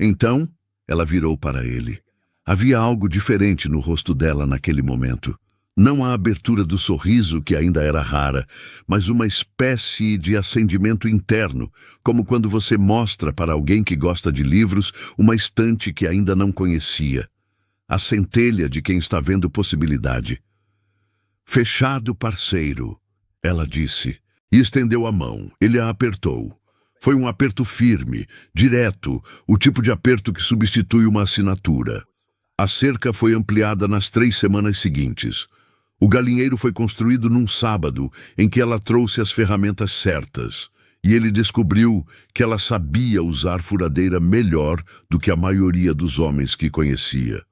[SPEAKER 1] Então, ela virou para ele. Havia algo diferente no rosto dela naquele momento. Não a abertura do sorriso, que ainda era rara, mas uma espécie de acendimento interno, como quando você mostra para alguém que gosta de livros uma estante que ainda não conhecia. A centelha de quem está vendo possibilidade. "Fechado, parceiro," ela disse, e estendeu a mão. Ele a apertou. Foi um aperto firme, direto, o tipo de aperto que substitui uma assinatura. A cerca foi ampliada nas 3 semanas seguintes. O galinheiro foi construído num sábado em que ela trouxe as ferramentas certas, e ele descobriu que ela sabia usar furadeira melhor do que a maioria dos homens que conhecia.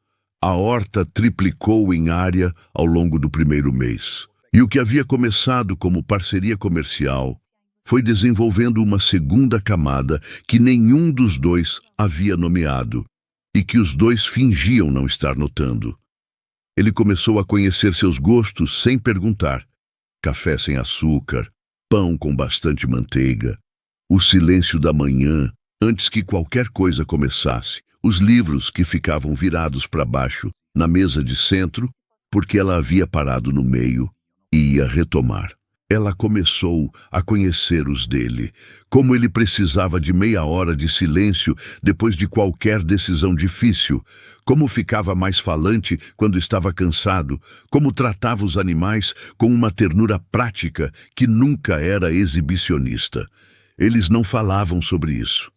[SPEAKER 1] A horta triplicou em área ao longo do primeiro mês, e o que havia começado como parceria comercial foi desenvolvendo uma segunda camada que nenhum dos 2 havia nomeado, e que os 2 fingiam não estar notando. Ele começou a conhecer seus gostos sem perguntar. Café sem açúcar, pão com bastante manteiga, o silêncio da manhã antes que qualquer coisa começasse, os livros que ficavam virados para baixo na mesa de centro, porque ela havia parado no meio e ia retomar. Ela começou a conhecer os dele, como ele precisava de meia hora de silêncio depois de qualquer decisão difícil, como ficava mais falante quando estava cansado, como tratava os animais com uma ternura prática que nunca era exibicionista. Eles não falavam sobre isso.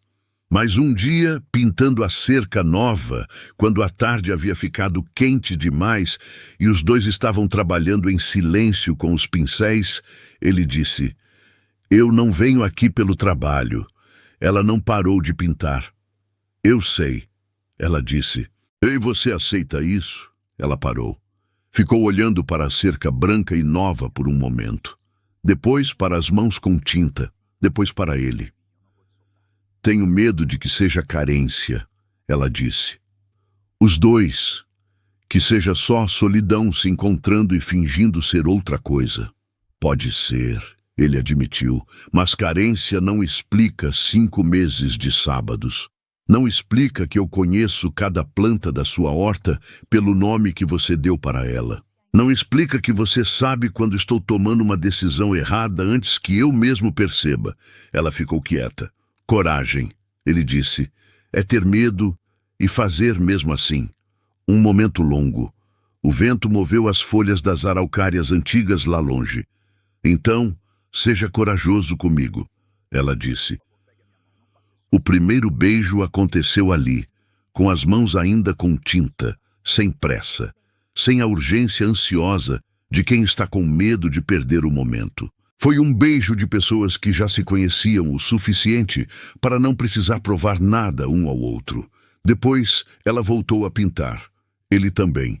[SPEAKER 1] Mas um dia, pintando a cerca nova, quando a tarde havia ficado quente demais e os 2 estavam trabalhando em silêncio com os pincéis, ele disse: "Eu não venho aqui pelo trabalho." Ela não parou de pintar. "Eu sei," ela disse. "E você aceita isso?" Ela parou. Ficou olhando para a cerca branca e nova por um momento. Depois para as mãos com tinta. Depois para ele. "Tenho medo de que seja carência," ela disse. "Os 2. Que seja só solidão se encontrando e fingindo ser outra coisa." "Pode ser," ele admitiu, "mas carência não explica 5 meses de sábados. Não explica que eu conheço cada planta da sua horta pelo nome que você deu para ela. Não explica que você sabe quando estou tomando uma decisão errada antes que eu mesmo perceba." Ela ficou quieta. "Coragem," ele disse, "é ter medo e fazer mesmo assim." Um momento longo. O vento moveu as folhas das araucárias antigas lá longe. "Então, seja corajoso comigo," ela disse. O primeiro beijo aconteceu ali, com as mãos ainda com tinta, sem pressa, sem a urgência ansiosa de quem está com medo de perder o momento. Foi um beijo de pessoas que já se conheciam o suficiente para não precisar provar nada um ao outro. Depois, ela voltou a pintar. Ele também.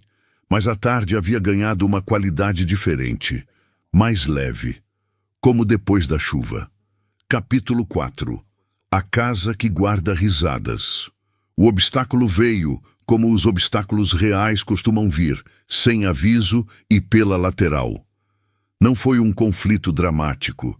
[SPEAKER 1] Mas a tarde havia ganhado uma qualidade diferente, mais leve, como depois da chuva. Capítulo 4. A casa que guarda risadas. O obstáculo veio, como os obstáculos reais costumam vir, sem aviso e pela lateral. Não foi um conflito dramático.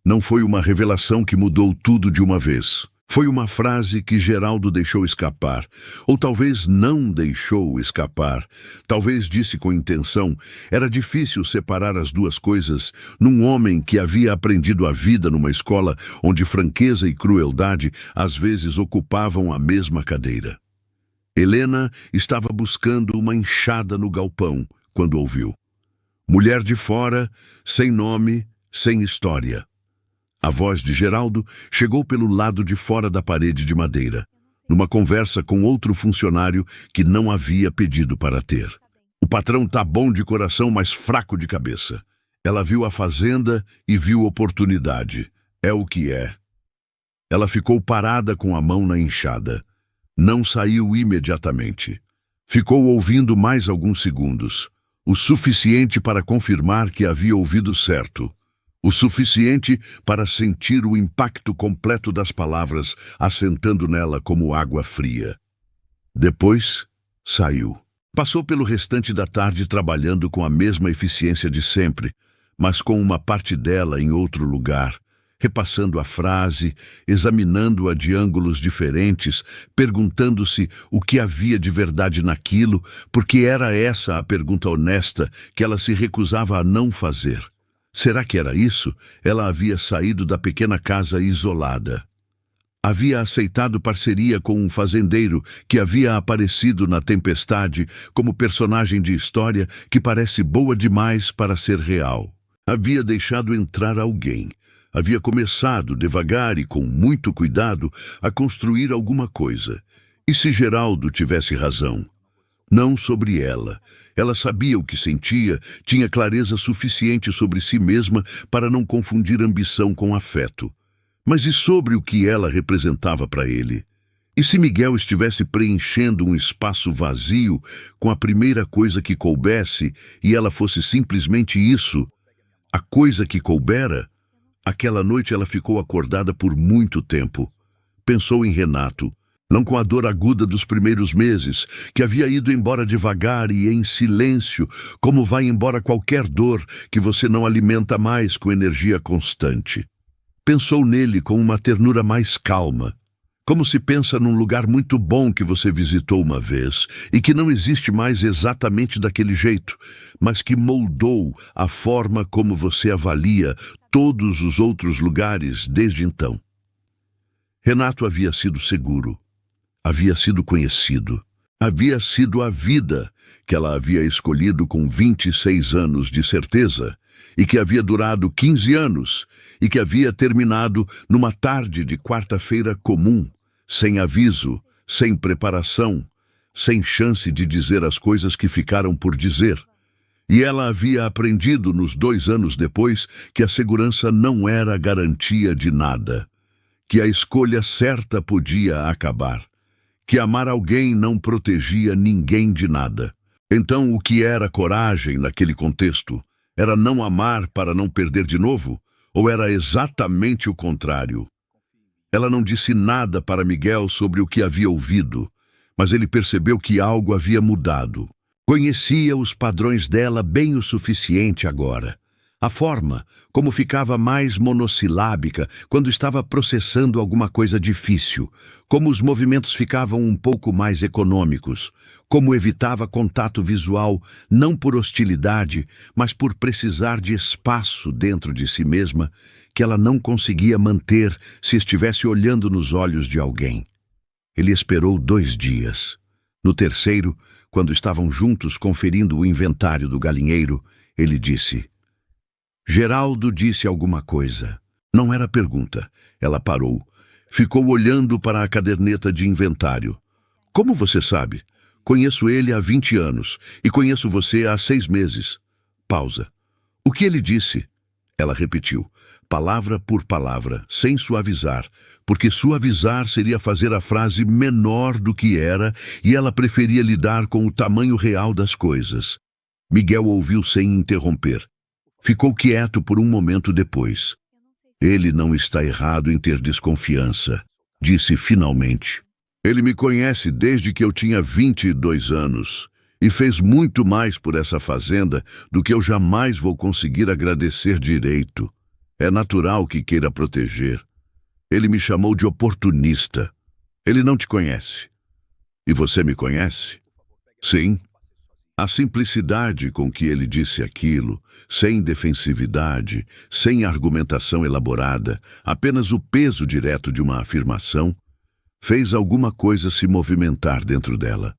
[SPEAKER 1] Não foi uma revelação que mudou tudo de uma vez. Foi uma frase que Geraldo deixou escapar, ou talvez não deixou escapar. Talvez disse com intenção. Era difícil separar as duas coisas num homem que havia aprendido a vida numa escola onde franqueza e crueldade às vezes ocupavam a mesma cadeira. Helena estava buscando uma enxada no galpão quando ouviu. Mulher de fora, sem nome, sem história. A voz de Geraldo chegou pelo lado de fora da parede de madeira, numa conversa com outro funcionário que não havia pedido para ter. O patrão tá bom de coração, mas fraco de cabeça. Ela viu a fazenda e viu oportunidade. É o que é. Ela ficou parada com a mão na enxada. Não saiu imediatamente. Ficou ouvindo mais alguns segundos, o suficiente para confirmar que havia ouvido certo. O suficiente para sentir o impacto completo das palavras assentando nela como água fria. Depois, saiu. Passou pelo restante da tarde trabalhando com a mesma eficiência de sempre, mas com uma parte dela em outro lugar, repassando a frase, examinando-a de ângulos diferentes, perguntando-se o que havia de verdade naquilo, porque era essa a pergunta honesta que ela se recusava a não fazer. Será que era isso? Ela havia saído da pequena casa isolada. Havia aceitado parceria com um fazendeiro que havia aparecido na tempestade como personagem de história que parece boa demais para ser real. Havia deixado entrar alguém. Havia começado, devagar e com muito cuidado, a construir alguma coisa. E se Geraldo tivesse razão? Não sobre ela. Ela sabia o que sentia, tinha clareza suficiente sobre si mesma para não confundir ambição com afeto. Mas e sobre o que ela representava para ele? E se Miguel estivesse preenchendo um espaço vazio com a primeira coisa que coubesse e ela fosse simplesmente isso, a coisa que coubera? Aquela noite ela ficou acordada por muito tempo. Pensou em Renato. Não com a dor aguda dos primeiros meses, que havia ido embora devagar e em silêncio, como vai embora qualquer dor que você não alimenta mais com energia constante. Pensou nele com uma ternura mais calma, como se pensa num lugar muito bom que você visitou uma vez e que não existe mais exatamente daquele jeito, mas que moldou a forma como você avalia todos os outros lugares desde então. Renato havia sido seguro. Havia sido conhecido. Havia sido a vida que ela havia escolhido com 26 anos de certeza e que havia durado 15 anos e que havia terminado numa tarde de quarta-feira comum, sem aviso, sem preparação, sem chance de dizer as coisas que ficaram por dizer. E ela havia aprendido nos 2 anos depois que a segurança não era garantia de nada, que a escolha certa podia acabar, que amar alguém não protegia ninguém de nada. Então, o que era coragem naquele contexto? Era não amar para não perder de novo? Ou era exatamente o contrário? Ela não disse nada para Miguel sobre o que havia ouvido, mas ele percebeu que algo havia mudado. Conhecia os padrões dela bem o suficiente agora. A forma como ficava mais monossilábica quando estava processando alguma coisa difícil, como os movimentos ficavam um pouco mais econômicos, como evitava contato visual não por hostilidade, mas por precisar de espaço dentro de si mesma que ela não conseguia manter se estivesse olhando nos olhos de alguém. Ele esperou 2 dias. No terceiro, quando estavam juntos conferindo o inventário do galinheiro, ele disse: Geraldo disse alguma coisa. Não era pergunta. Ela parou. Ficou olhando para a caderneta de inventário. Como você sabe? Conheço ele há 20 anos e conheço você há 6 meses. Pausa. O que ele disse? Ela repetiu, palavra por palavra, sem suavizar, porque suavizar seria fazer a frase menor do que era e ela preferia lidar com o tamanho real das coisas. Miguel ouviu sem interromper. Ficou quieto por um momento depois. Ele não está errado em ter desconfiança, disse finalmente. Ele me conhece desde que eu tinha 22 anos e fez muito mais por essa fazenda do que eu jamais vou conseguir agradecer direito. É natural que queira proteger. Ele me chamou de oportunista. Ele não te conhece. E você me conhece? Sim. A simplicidade com que ele disse aquilo, sem defensividade, sem argumentação elaborada, apenas o peso direto de uma afirmação, fez alguma coisa se movimentar dentro dela.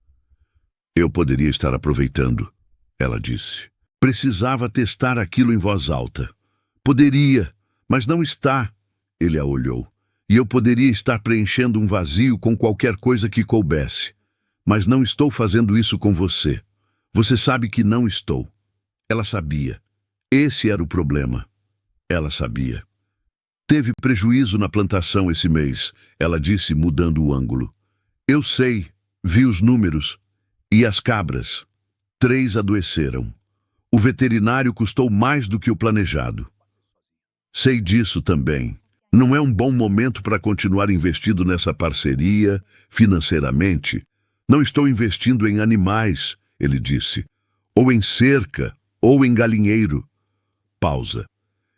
[SPEAKER 1] Eu poderia estar aproveitando, ela disse. Precisava testar aquilo em voz alta. Poderia, mas não está, ele a olhou. E eu poderia estar preenchendo um vazio com qualquer coisa que coubesse. Mas não estou fazendo isso com você. Você sabe que não estou. Ela sabia. Esse era o problema. Ela sabia. Teve prejuízo na plantação esse mês, ela disse, mudando o ângulo. Eu sei, vi os números. E as cabras. 3 adoeceram. O veterinário custou mais do que o planejado. Sei disso também. Não é um bom momento para continuar investindo nessa parceria, financeiramente. Não estou investindo em animais, ele disse. Ou em cerca, ou em galinheiro. Pausa.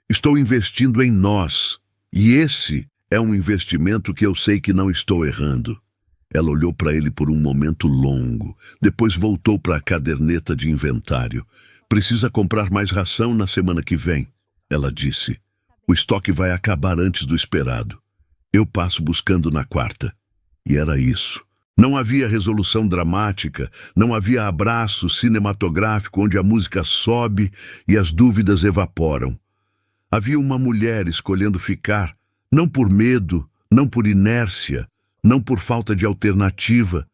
[SPEAKER 1] Estou investindo em nós. E esse é um investimento que eu sei que não estou errando. Ela olhou para ele por um momento longo. Depois voltou para a caderneta de inventário. Precisa comprar mais ração na semana que vem, ela disse. O estoque vai acabar antes do esperado. Eu passo buscando na quarta. E era isso. Não havia resolução dramática, não havia abraço cinematográfico onde a música sobe e as dúvidas evaporam. Havia uma mulher escolhendo ficar, não por medo, não por inércia, não por falta de alternativa,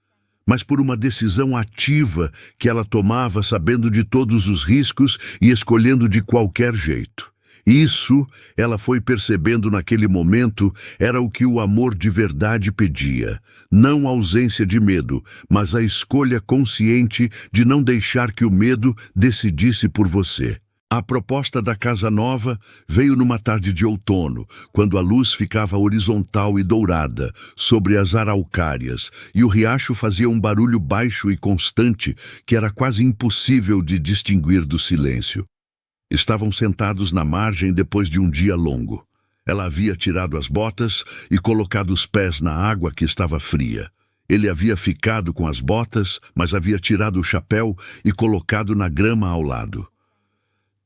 [SPEAKER 1] mas por uma decisão ativa que ela tomava sabendo de todos os riscos e escolhendo de qualquer jeito. Isso, ela foi percebendo naquele momento, era o que o amor de verdade pedia. Não a ausência de medo, mas a escolha consciente de não deixar que o medo decidisse por você. A proposta da casa nova veio numa tarde de outono, quando a luz ficava horizontal e dourada sobre as araucárias e o riacho fazia um barulho baixo e constante que era quase impossível de distinguir do silêncio. Estavam sentados na margem depois de um dia longo. Ela havia tirado as botas e colocado os pés na água que estava fria. Ele havia ficado com as botas, mas havia tirado o chapéu e colocado na grama ao lado.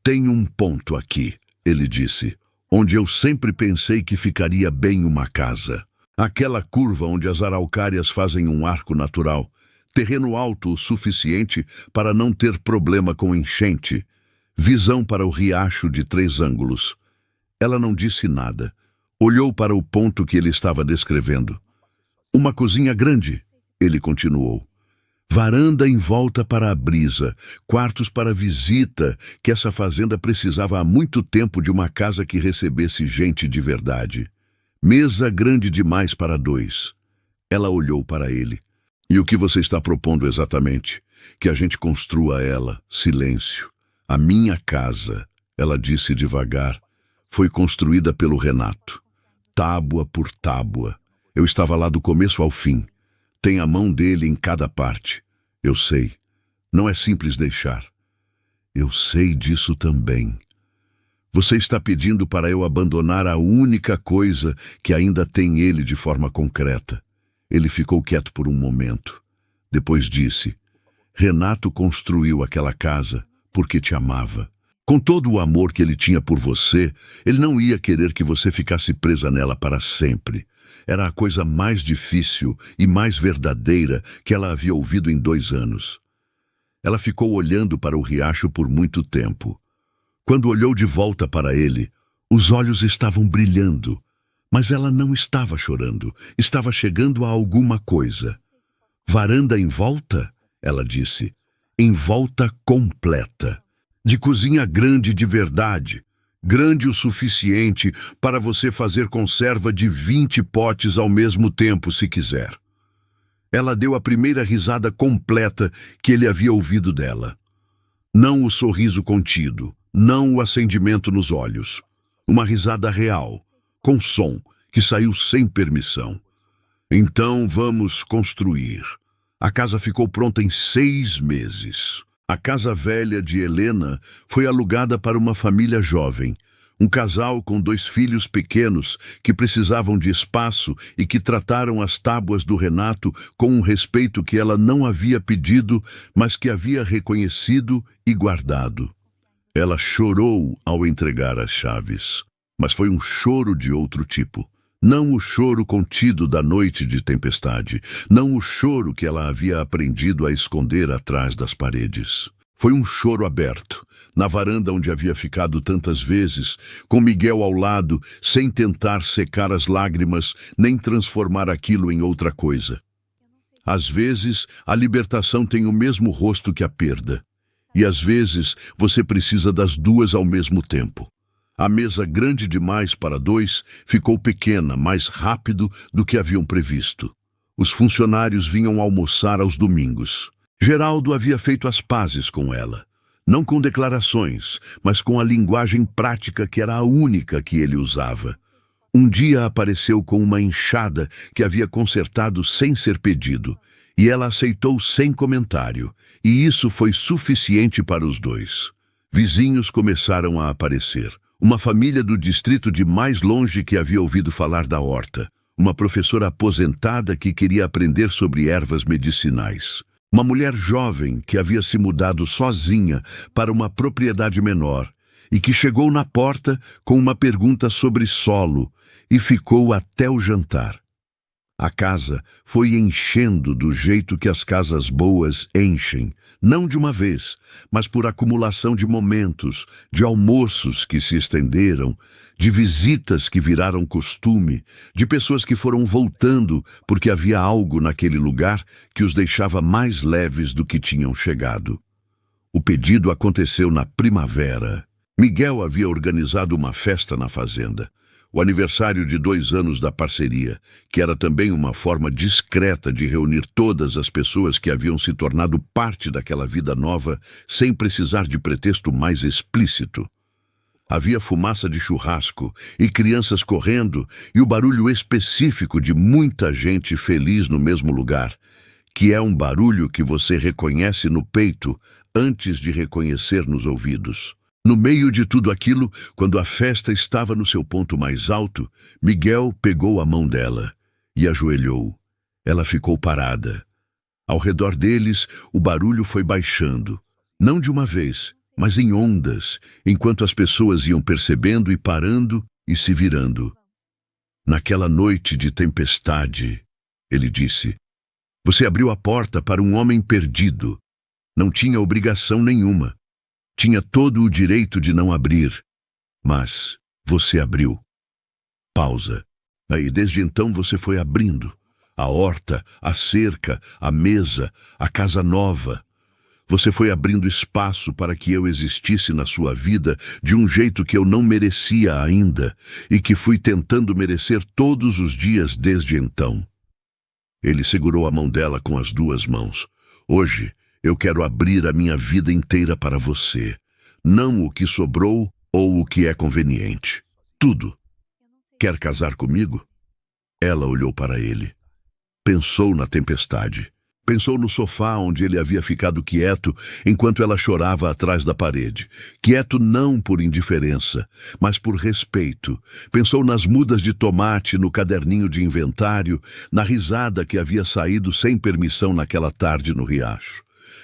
[SPEAKER 1] Tem um ponto aqui, ele disse, onde eu sempre pensei que ficaria bem uma casa. Aquela curva onde as araucárias fazem um arco natural, terreno alto o suficiente para não ter problema com enchente, visão para o riacho de 3 ângulos. Ela não disse nada. Olhou para o ponto que ele estava descrevendo. Uma cozinha grande, ele continuou. Varanda em volta para a brisa, quartos para visita, que essa fazenda precisava há muito tempo de uma casa que recebesse gente de verdade. Mesa grande demais para 2. Ela olhou para ele. E o que você está propondo exatamente? Que a gente construa ela, silêncio. A minha casa, ela disse devagar, foi construída pelo Renato. Tábua por tábua. Eu estava lá do começo ao fim. Tem a mão dele em cada parte. Eu sei. Não é simples deixar. Eu sei disso também. Você está pedindo para eu abandonar a única coisa que ainda tem ele de forma concreta. Ele ficou quieto por um momento. Depois disse, Renato construiu aquela casa porque te amava. Com todo o amor que ele tinha por você, ele não ia querer que você ficasse presa nela para sempre. Era a coisa mais difícil e mais verdadeira que ela havia ouvido em 2 anos. Ela ficou olhando para o riacho por muito tempo. Quando olhou de volta para ele, os olhos estavam brilhando, mas ela não estava chorando, estava chegando a alguma coisa. Varanda em volta? Ela disse. Em volta completa. De cozinha grande de verdade. Grande o suficiente para você fazer conserva de 20 potes ao mesmo tempo, se quiser. Ela deu a primeira risada completa que ele havia ouvido dela. Não o sorriso contido, não o acendimento nos olhos. Uma risada real, com som, que saiu sem permissão. Então vamos construir. A casa ficou pronta em 6 meses. A casa velha de Helena foi alugada para uma família jovem. Um casal com 2 filhos pequenos que precisavam de espaço e que trataram as tábuas do Renato com um respeito que ela não havia pedido, mas que havia reconhecido e guardado. Ela chorou ao entregar as chaves, mas foi um choro de outro tipo. Não o choro contido da noite de tempestade, não o choro que ela havia aprendido a esconder atrás das paredes. Foi um choro aberto, na varanda onde havia ficado tantas vezes, com Miguel ao lado, sem tentar secar as lágrimas, nem transformar aquilo em outra coisa. Às vezes, a libertação tem o mesmo rosto que a perda. E às vezes, você precisa das duas ao mesmo tempo. A mesa grande demais para 2 ficou pequena, mais rápido do que haviam previsto. Os funcionários vinham almoçar aos domingos. Geraldo havia feito as pazes com ela. Não com declarações, mas com a linguagem prática que era a única que ele usava. Um dia apareceu com uma enxada que havia consertado sem ser pedido, e ela aceitou sem comentário, e isso foi suficiente para os 2. Vizinhos começaram a aparecer. Uma família do distrito de mais longe que havia ouvido falar da horta. Uma professora aposentada que queria aprender sobre ervas medicinais. Uma mulher jovem que havia se mudado sozinha para uma propriedade menor e que chegou na porta com uma pergunta sobre solo e ficou até o jantar. A casa foi enchendo do jeito que as casas boas enchem, não de uma vez, mas por acumulação de momentos, de almoços que se estenderam, de visitas que viraram costume, de pessoas que foram voltando porque havia algo naquele lugar que os deixava mais leves do que tinham chegado. O pedido aconteceu na primavera. Miguel havia organizado uma festa na fazenda. O aniversário de 2 anos da parceria, que era também uma forma discreta de reunir todas as pessoas que haviam se tornado parte daquela vida nova, sem precisar de pretexto mais explícito. Havia fumaça de churrasco e crianças correndo e o barulho específico de muita gente feliz no mesmo lugar, que é um barulho que você reconhece no peito antes de reconhecer nos ouvidos. No meio de tudo aquilo, quando a festa estava no seu ponto mais alto, Miguel pegou a mão dela e ajoelhou. Ela ficou parada. Ao redor deles, o barulho foi baixando. Não de uma vez, mas em ondas, enquanto as pessoas iam percebendo e parando e se virando. Naquela noite de tempestade, ele disse, você abriu a porta para um homem perdido. Não tinha obrigação nenhuma. Tinha todo o direito de não abrir, mas você abriu. Pausa. Aí, desde então, você foi abrindo. A horta, a cerca, a mesa, a casa nova. Você foi abrindo espaço para que eu existisse na sua vida de um jeito que eu não merecia ainda e que fui tentando merecer todos os dias desde então. Ele segurou a mão dela com as 2 mãos. Hoje, eu quero abrir a minha vida inteira para você. Não o que sobrou ou o que é conveniente. Tudo. Quer casar comigo? Ela olhou para ele. Pensou na tempestade. Pensou no sofá onde ele havia ficado quieto enquanto ela chorava atrás da parede. Quieto não por indiferença, mas por respeito. Pensou nas mudas de tomate no caderninho de inventário, na risada que havia saído sem permissão naquela tarde no riacho.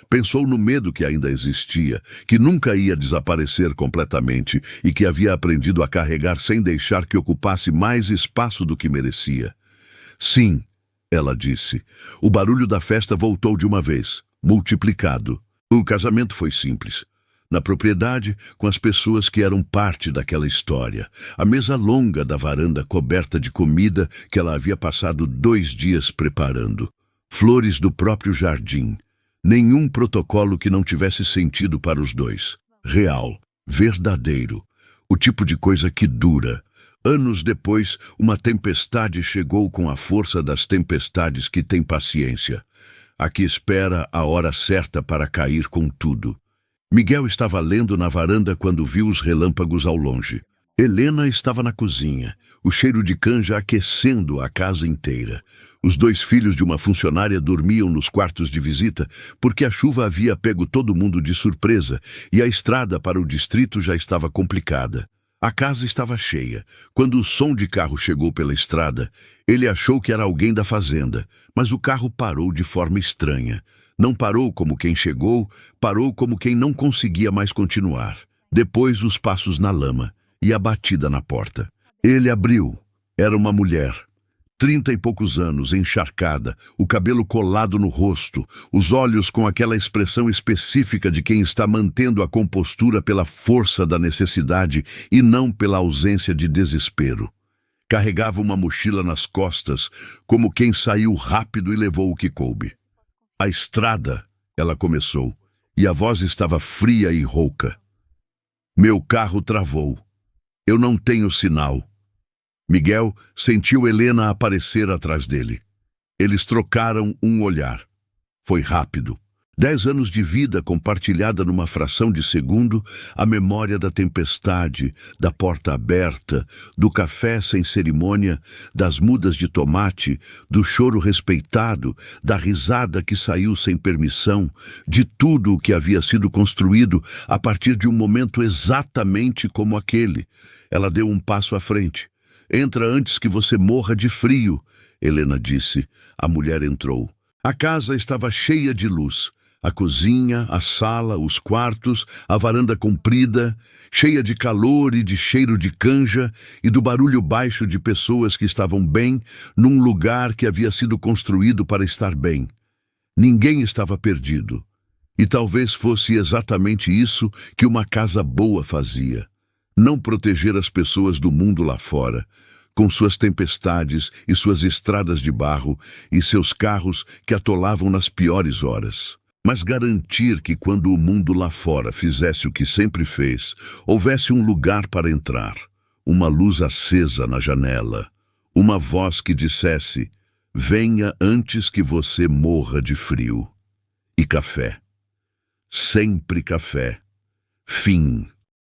[SPEAKER 1] Pensou no medo que ainda existia, que nunca ia desaparecer completamente e que havia aprendido a carregar sem deixar que ocupasse mais espaço do que merecia. Sim, ela disse. O barulho da festa voltou de uma vez, multiplicado. O casamento foi simples. Na propriedade, com as pessoas que eram parte daquela história. A mesa longa da varanda coberta de comida que ela havia passado 2 dias preparando. Flores do próprio jardim. Nenhum protocolo que não tivesse sentido para os 2. Real, verdadeiro. O tipo de coisa que dura. Anos depois, uma tempestade chegou com a força das tempestades que têm paciência. A que espera a hora certa para cair com tudo. Miguel estava lendo na varanda quando viu os relâmpagos ao longe. Helena estava na cozinha, o cheiro de canja aquecendo a casa inteira. Os dois filhos de uma funcionária dormiam nos quartos de visita porque a chuva havia pego todo mundo de surpresa e a estrada para o distrito já estava complicada. A casa estava cheia. Quando o som de carro chegou pela estrada, ele achou que era alguém da fazenda, mas o carro parou de forma estranha. Não parou como quem chegou, parou como quem não conseguia mais continuar. Depois os passos na lama e a batida na porta. Ele abriu. Era uma mulher. 30 e poucos anos, encharcada, o cabelo colado no rosto, os olhos com aquela expressão específica de quem está mantendo a compostura pela força da necessidade e não pela ausência de desespero. Carregava uma mochila nas costas, como quem saiu rápido e levou o que coube. A estrada, ela começou, e a voz estava fria e rouca. Meu carro travou. Eu não tenho sinal. Miguel sentiu Helena aparecer atrás dele. Eles trocaram um olhar. Foi rápido. 10 anos de vida compartilhada numa fração de segundo, a memória da tempestade, da porta aberta, do café sem cerimônia, das mudas de tomate, do choro respeitado, da risada que saiu sem permissão, de tudo o que havia sido construído a partir de um momento exatamente como aquele. Ela deu um passo à frente. Entra antes que você morra de frio, Helena disse. A mulher entrou. A casa estava cheia de luz. A cozinha, a sala, os quartos, a varanda comprida, cheia de calor e de cheiro de canja e do barulho baixo de pessoas que estavam bem num lugar que havia sido construído para estar bem. Ninguém estava perdido. E talvez fosse exatamente isso que uma casa boa fazia. Não proteger as pessoas do mundo lá fora, com suas tempestades e suas estradas de barro e seus carros que atolavam nas piores horas. Mas garantir que quando o mundo lá fora fizesse o que sempre fez, houvesse um lugar para entrar, uma luz acesa na janela, uma voz que dissesse, venha antes que você morra de frio. E café. Sempre café. Fim.